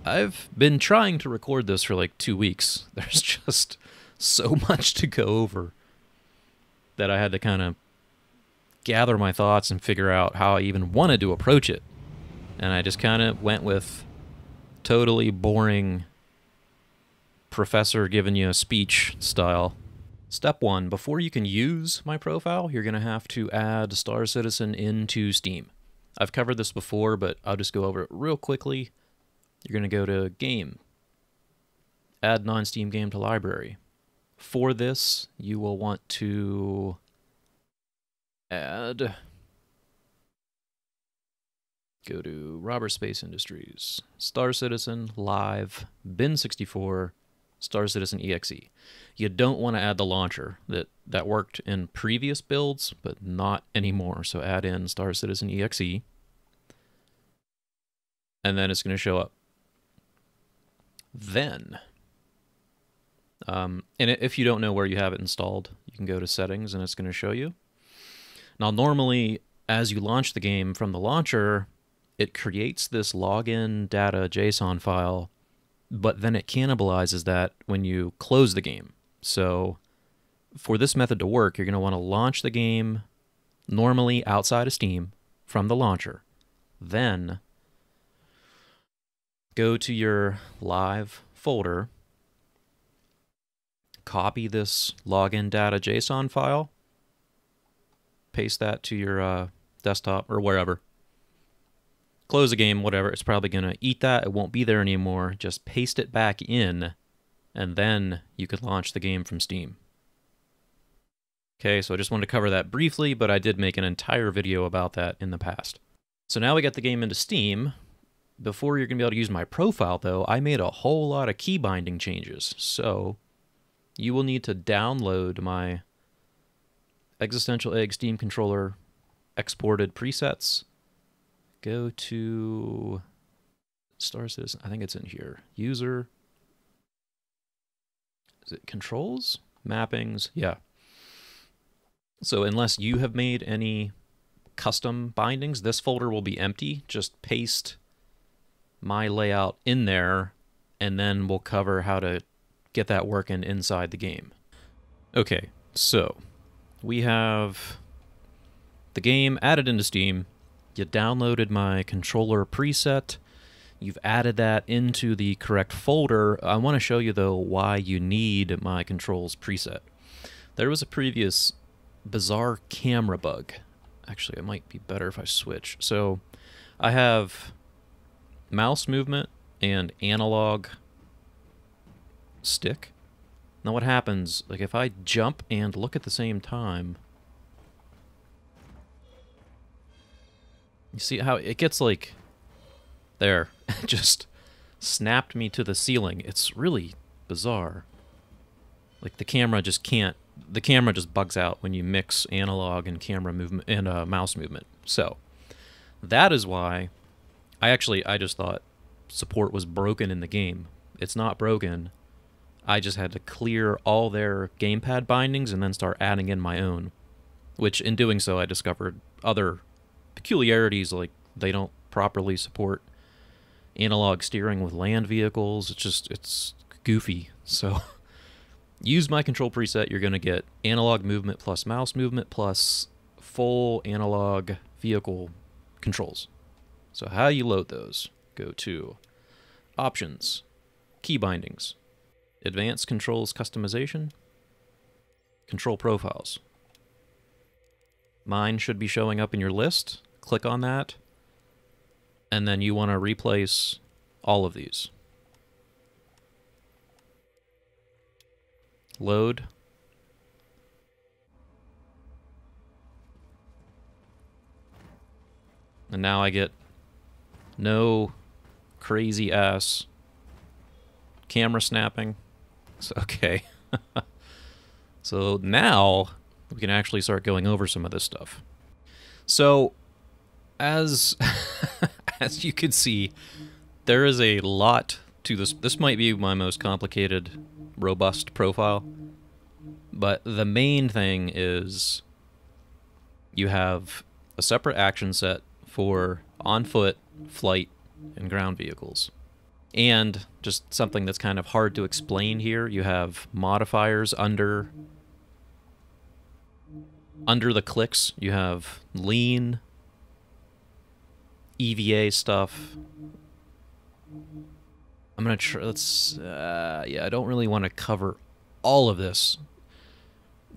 I've been trying to record this for like 2 weeks. There's just so much to go over that I had to kind of gather my thoughts and figure out how I even wanted to approach it. And I just kind of went with totally boring professor giving you a speech style. Step 1, before you can use my profile, you're going to have to add StarCitizen into Steam. I've covered this before, but I'll just go over it real quickly. You're going to go to Game, add non-Steam game to library. For this, you will want to add, go to Robert Space Industries, StarCitizen, Live, Bin64, StarCitizen EXE. You don't want to add the launcher. That worked in previous builds, but not anymore. So add in StarCitizen EXE, and then it's going to show up. Then, and if you don't know where you have it installed, you can go to Settings, and it's going to show you. Now, normally, as you launch the game from the launcher, it creates this login data JSON file, but then it cannibalizes that when you close the game. So for this method to work, you're going to want to launch the game normally outside of Steam from the launcher. Then go to your Live folder, copy this login data JSON file, paste that to your desktop or wherever. Close the game, whatever. It's probably going to eat that. It won't be there anymore. Just paste it back in, and then you could launch the game from Steam. Okay, so I just wanted to cover that briefly, but I did make an entire video about that in the past. So now we got the game into Steam. Before you're going to be able to use my profile, though, I made a whole lot of key binding changes. So you will need to download my ExistentialEgg Steam controller exported presets. Go to StarCitizen. I think it's in here. User. Is it controls? Mappings? Yeah. So unless you have made any custom bindings, this folder will be empty. Just paste my layout in there, and then we'll cover how to get that working inside the game. Okay, so we have the game added into Steam. You downloaded my controller preset. You've added that into the correct folder. I want to show you, though, why you need my controls preset. There was a previous bizarre camera bug. Actually, it might be better if I switch. So I have mouse movement and analog stick. Now what happens, like if I jump and look at the same time, you see how it gets like, there, it just snapped me to the ceiling. It's really bizarre. Like the camera just bugs out when you mix analog and camera movement and mouse movement. So that is why I just thought support was broken in the game. It's not broken. I just had to clear all their gamepad bindings and then start adding in my own, which in doing so I discovered other peculiarities, like they don't properly support analog steering with land vehicles. It's goofy. So use my control preset. You're going to get analog movement plus mouse movement plus full analog vehicle controls. So how you load those? Go to Options, Key Bindings, Advanced Controls Customization, Control Profiles. Mine should be showing up in your list. Click on that, and then you want to replace all of these. Load. And now I get no crazy ass camera snapping. So, okay. So now we can actually start going over some of this stuff. So as as you can see, there is a lot to this. This might be my most complicated, robust profile. But the main thing is you have a separate action set for on foot, flight, and ground vehicles. And just something that's kind of hard to explain here, you have modifiers under the clicks. You have lean, EVA stuff. I'm gonna try. Yeah, I don't really want to cover all of this,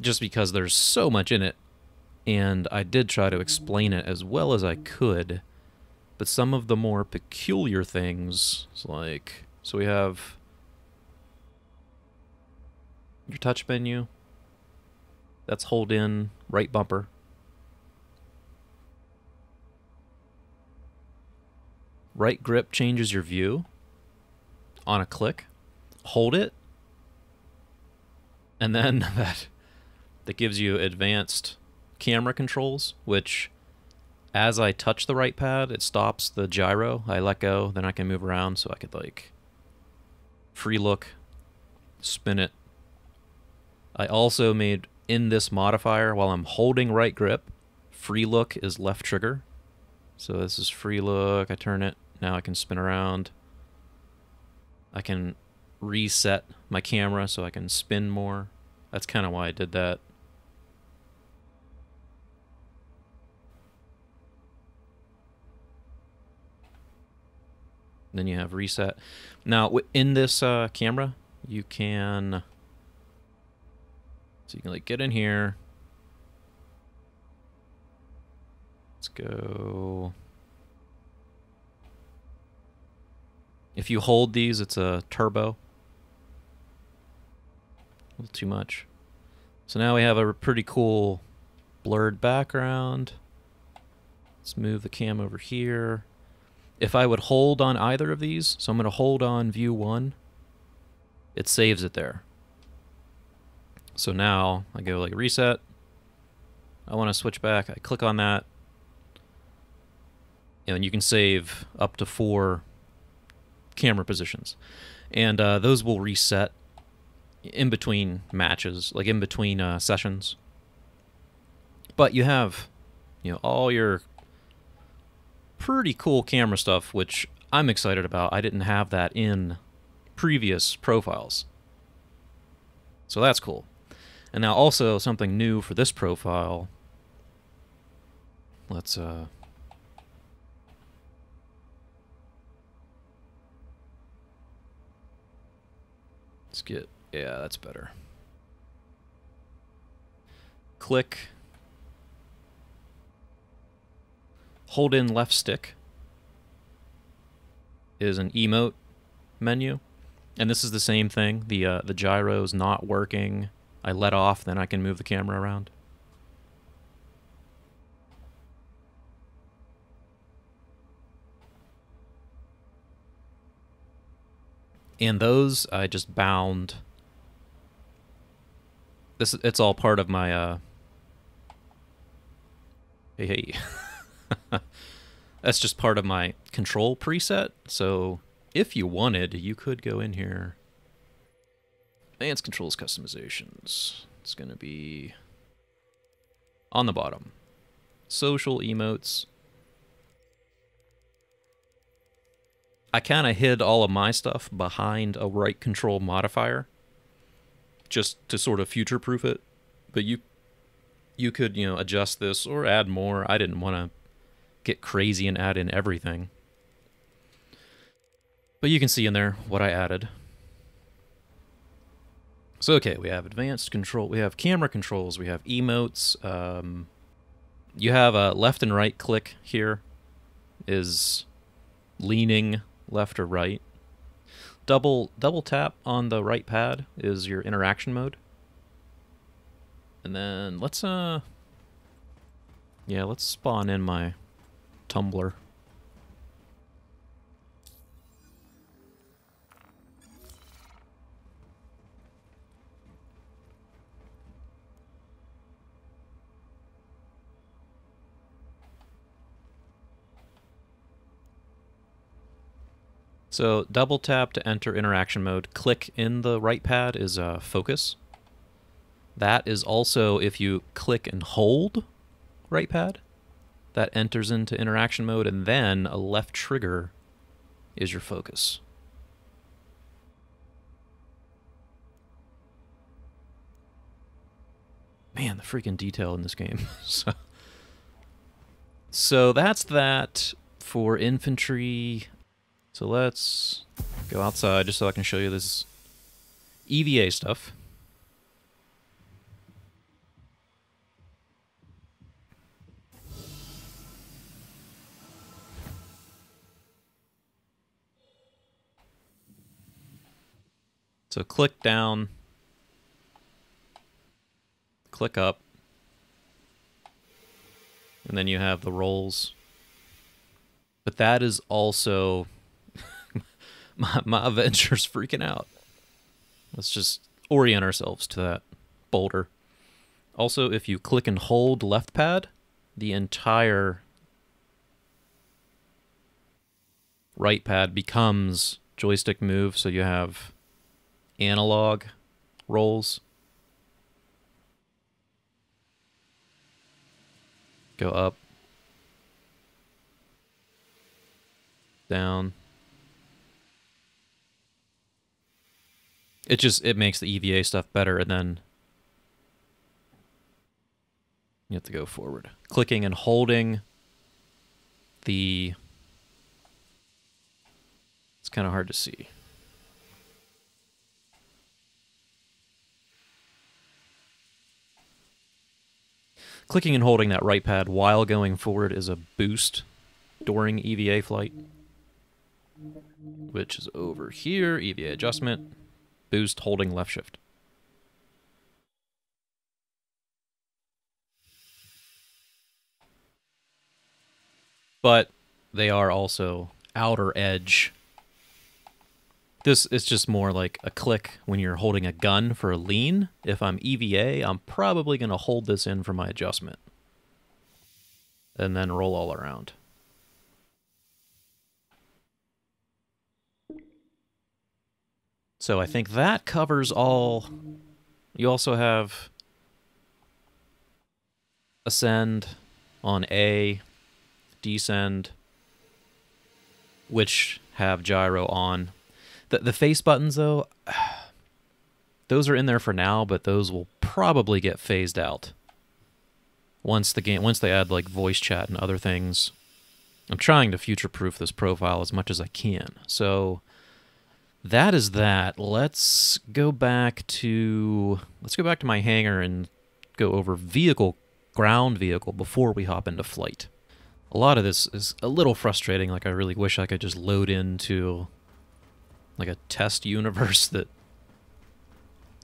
just because there's so much in it, and I did try to explain it as well as I could. But some of the more peculiar things, like, so we have your touch menu. That's hold in right bumper. Right grip changes your view on a click. Hold it. And then that gives you advanced camera controls, which as I touch the right pad, it stops the gyro. I let go, then I can move around, so I could like free look, spin it. I also made in this modifier, while I'm holding right grip, free look is left trigger. So this is free look, I turn it, now I can spin around. I can reset my camera so I can spin more. That's kind of why I did that. Then you have reset. Now, in this camera, you can... So you can like get in here. Let's go... If you hold these, it's a turbo. A little too much. So now we have a pretty cool blurred background. Let's move the cam over here. If I would hold on either of these, so I'm going to hold on view 1, it saves it there. So now I go like reset. I want to switch back. I click on that. And you can save up to 4 camera positions. And those will reset in between matches, like in between sessions. But you have, you know, all your pretty cool camera stuff, which I'm excited about. I didn't have that in previous profiles. So that's cool. And now also something new for this profile. Let's get, yeah, that's better. Click. Hold in left stick is an emote menu. And this is the same thing. The gyro's not working. I let off, then I can move the camera around. And those I just bound. It's all part of my hey. That's just part of my control preset. So if you wanted, you could go in here. Advanced controls customizations. It's going to be on the bottom. Social emotes. I kind of hid all of my stuff behind a right control modifier just to sort of future-proof it. But you could, you know, adjust this or add more. I didn't want to get crazy and add in everything. But you can see in there what I added. So, okay, we have advanced control, we have camera controls, we have emotes. You have a left and right click here is leaning left or right. Double tap on the right pad is your interaction mode. And then let's let's spawn in my tumbler. So double tap to enter interaction mode. Click in the right pad is focus. That is also if you click and hold right pad, that enters into interaction mode, and then a left trigger is your focus. Man, the freaking detail in this game. So that's that for infantry. So let's go outside just so I can show you this EVA stuff. So click down, click up, and then you have the roles. But that is also... my Avenger's freaking out. Let's just orient ourselves to that boulder. Also, if you click and hold left pad, the entire right pad becomes joystick move, so you have analog rolls. Go up, down. It makes the EVA stuff better, and then you have to go forward. Clicking and holding the... It's kind of hard to see. Clicking and holding that right pad while going forward is a boost during EVA flight, which is over here. EVA adjustment, boost holding left shift. But they are also outer edge. This is just more like a click when you're holding a gun for a lean. If I'm EVA, I'm probably going to hold this in for my adjustment. And then roll all around. So I think that covers all. You also have ascend on A, descend, which have gyro on. The face buttons, though, those are in there for now, but those will probably get phased out once they add like voice chat and other things. I'm trying to future-proof this profile as much as I can. So that is that. Let's go back to my hangar and go over ground vehicle before we hop into flight. A lot of this is a little frustrating. Like, I really wish I could just load into like a test universe that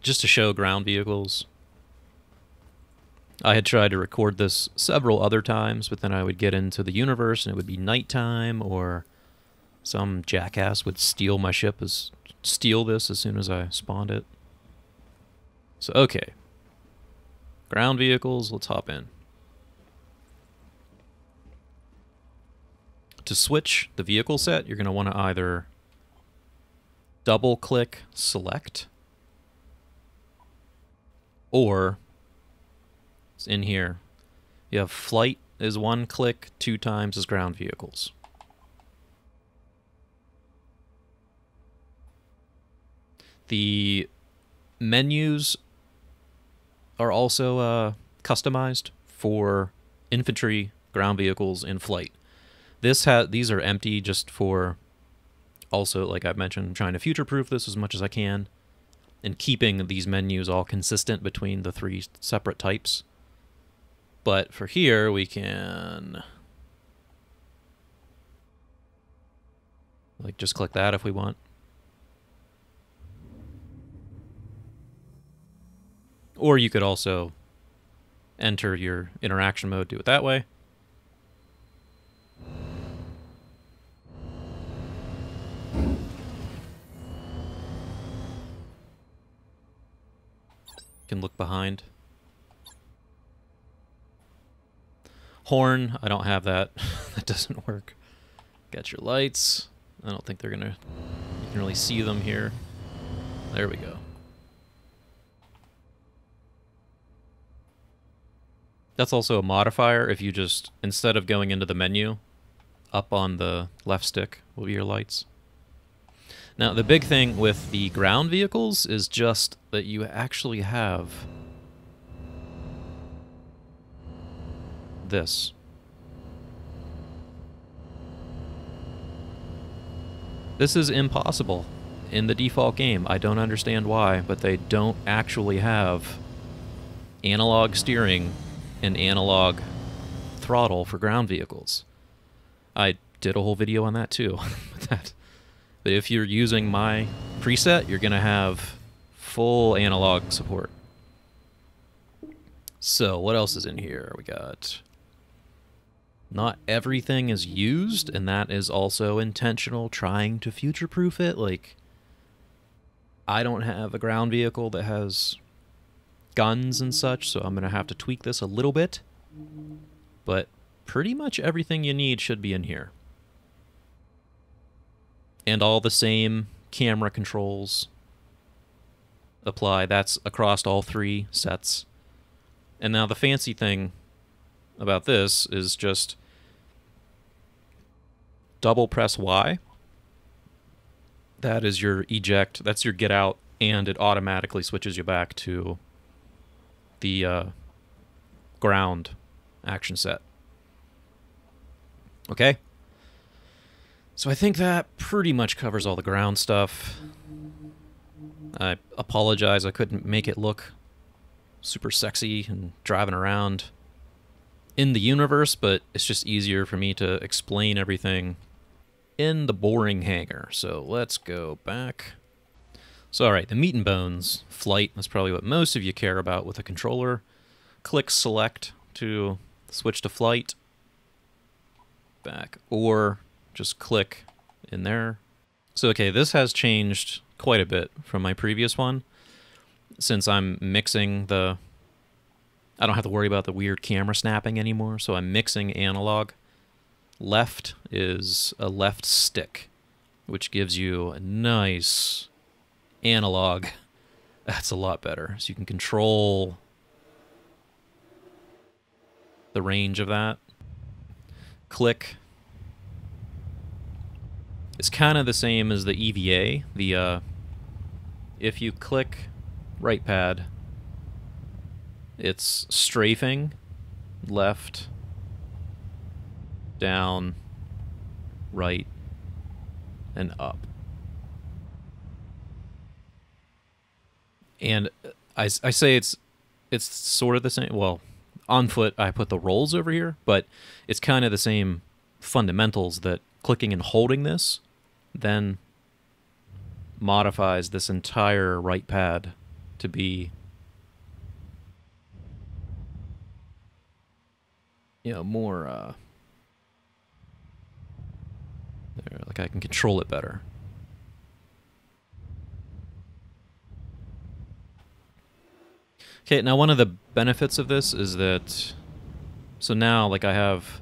just to show ground vehicles. I had tried to record this several other times, but then I would get into the universe and it would be nighttime, or some jackass would steal my ship, steal this as soon as I spawned it. So, okay. Ground vehicles, let's hop in. To switch the vehicle set, you're going to want to either double-click select, or it's in here. You have flight is one click, 2 times as ground vehicles. The menus are also customized for infantry, ground vehicles, in flight. These are empty just for, also, like I mentioned, I'm trying to future-proof this as much as I can, and keeping these menus all consistent between the 3 separate types. But for here, we can like just click that if we want. Or you could also enter your interaction mode, do it that way. Can look behind. Horn, I don't have that. That doesn't work. Got your lights. I don't think they're gonna... You can really see them here. There we go. That's also a modifier if you just, instead of going into the menu, up on the left stick will be your lights. Now, the big thing with the ground vehicles is just that you actually have this. This is impossible in the default game. I don't understand why, but they don't actually have analog steering and analog throttle for ground vehicles. I did a whole video on that too. But if you're using my preset, you're going to have full analog support. So what else is in here? We got... Not everything is used, and that is also intentional, trying to future-proof it. Like, I don't have a ground vehicle that has guns and such, so I'm going to have to tweak this a little bit. But pretty much everything you need should be in here. And all the same camera controls apply. That's across all 3 sets. And now the fancy thing about this is just double press Y. That is your eject, that's your get out, and it automatically switches you back to the ground action set. Okay? So I think that pretty much covers all the ground stuff. I apologize I couldn't make it look super sexy and driving around in the universe, but it's just easier for me to explain everything in the boring hangar. So let's go back. So alright, the meat and bones, flight, that's probably what most of you care about with a controller. Click select to switch to flight. Back, or just click in there. So okay, this has changed quite a bit from my previous one, since I'm mixing the... I don't have to worry about the weird camera snapping anymore, so I'm mixing analog. Left is a left stick, which gives you a nice analog. That's a lot better. So you can control the range of that. Click. It's kind of the same as the EVA. If you click right pad, it's strafing, left, down, right, and up. And I say it's sort of the same. Well, on foot I put the rolls over here, but it's kind of the same fundamentals, that clicking and holding this then modifies this entire right pad to be, you know, more there, like I can control it better. Okay, now one of the benefits of this is that, so now like I have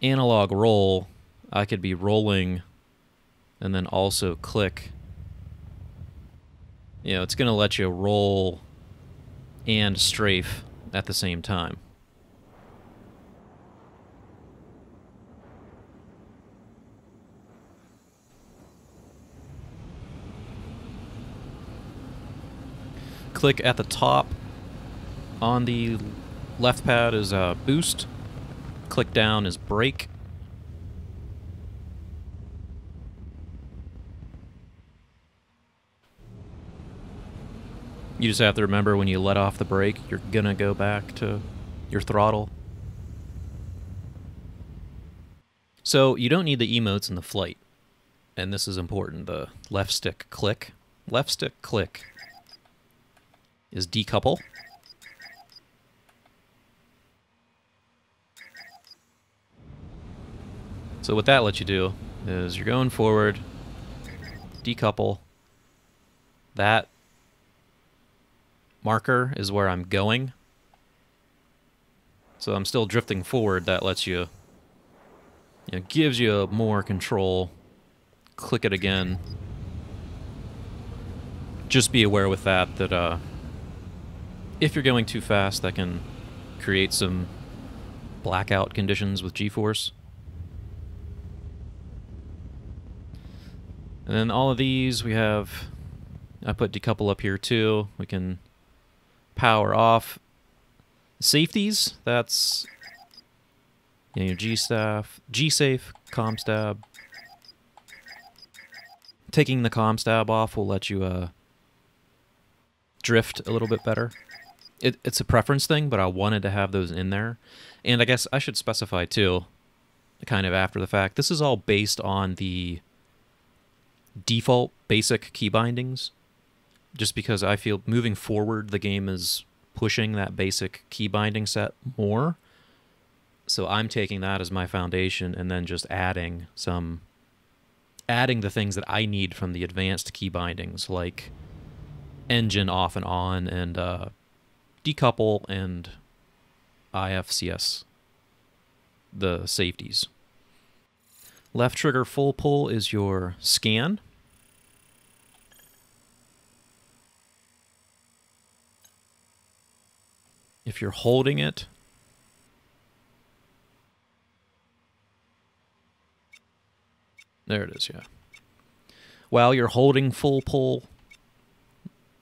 analog roll, I could be rolling and then also click. You know, it's going to let you roll and strafe at the same time. Click at the top on the left pad is boost. Click down is brake. You just have to remember when you let off the brake, you're gonna go back to your throttle. So you don't need the emotes in the flight. And this is important, the left stick click. Left stick click is decouple. So what that lets you do is you're going forward, decouple, that marker is where I'm going. So I'm still drifting forward. That lets you, gives you more control. Click it again. Just be aware with that if you're going too fast, that can create some blackout conditions with G-force. And then all of these we have, I put decouple up here too. We can power off. Safeties, that's You know, your G-staff, G-safe, comm stab. Taking the comm stab off will let you drift a little bit better. It's a preference thing, but I wanted to have those in there. And I guess I should specify too, kind of after the fact, this is all based on the default basic key bindings, just because I feel moving forward the game is pushing that basic key binding set more. So I'm taking that as my foundation and then just adding the things that I need from the advanced key bindings, like engine off and on, and decouple, and IFCS, the safeties. Left trigger full pull is your scan. If you're holding it, there it is, yeah. While you're holding full pull,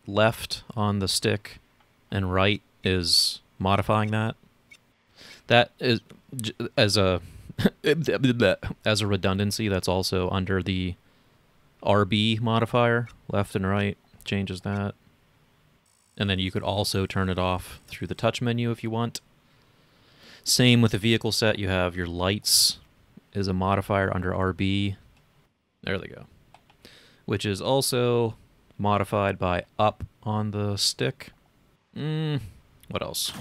left on the stick and right is modifying that. That is, as a as a redundancy, that's also under the RB modifier. Left and right changes that. And then you could also turn it off through the touch menu if you want. Same with the vehicle set. You have your lights is a modifier under RB. There they go. Which is also modified by up on the stick. What else?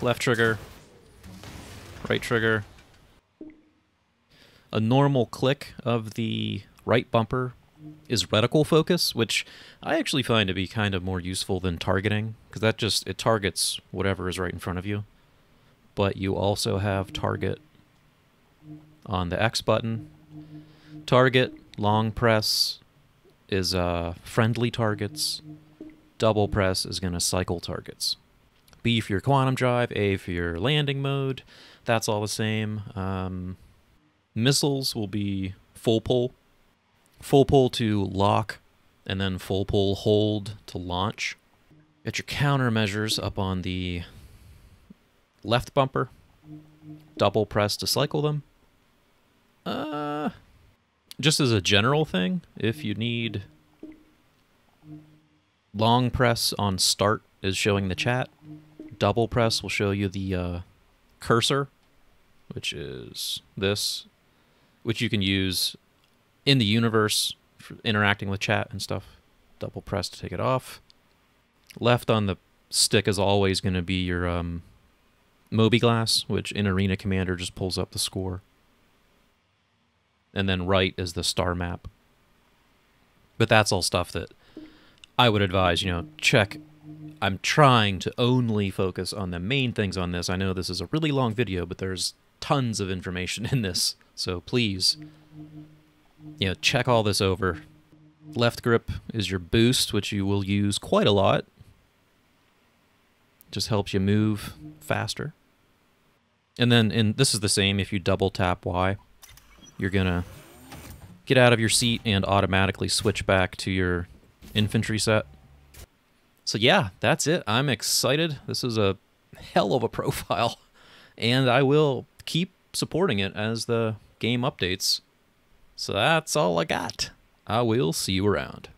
Left trigger. Right trigger. A normal click of the right bumper is reticle focus, which I actually find to be kind of more useful than targeting, because that just, it targets whatever is right in front of you. But you also have target on the X button. Target, long press is friendly targets. Double press is going to cycle targets. B for your quantum drive, A for your landing mode. That's all the same. Missiles will be full pull. Full pull to lock, and then full pull hold to launch. Get your countermeasures up on the left bumper. Double press to cycle them. Just as a general thing, if you need long press on start is showing the chat. Double press will show you the cursor, which is this, which you can use in the universe for interacting with chat and stuff. Double press to take it off. Left on the stick is always going to be your Moby glass, which in Arena Commander just pulls up the score. And then right is the star map. But that's all stuff that I would advise, you know, check. I'm trying to only focus on the main things on this. I know this is a really long video, but there's tons of information in this. So please, you know, check all this over. Left grip is your boost, which you will use quite a lot. Just helps you move faster. And then this is the same. If you double tap Y, you're going to get out of your seat and automatically switch back to your infantry set. So yeah, that's it. I'm excited. This is a hell of a profile, and I will keep supporting it as the game updates. So that's all I got. I will see you around.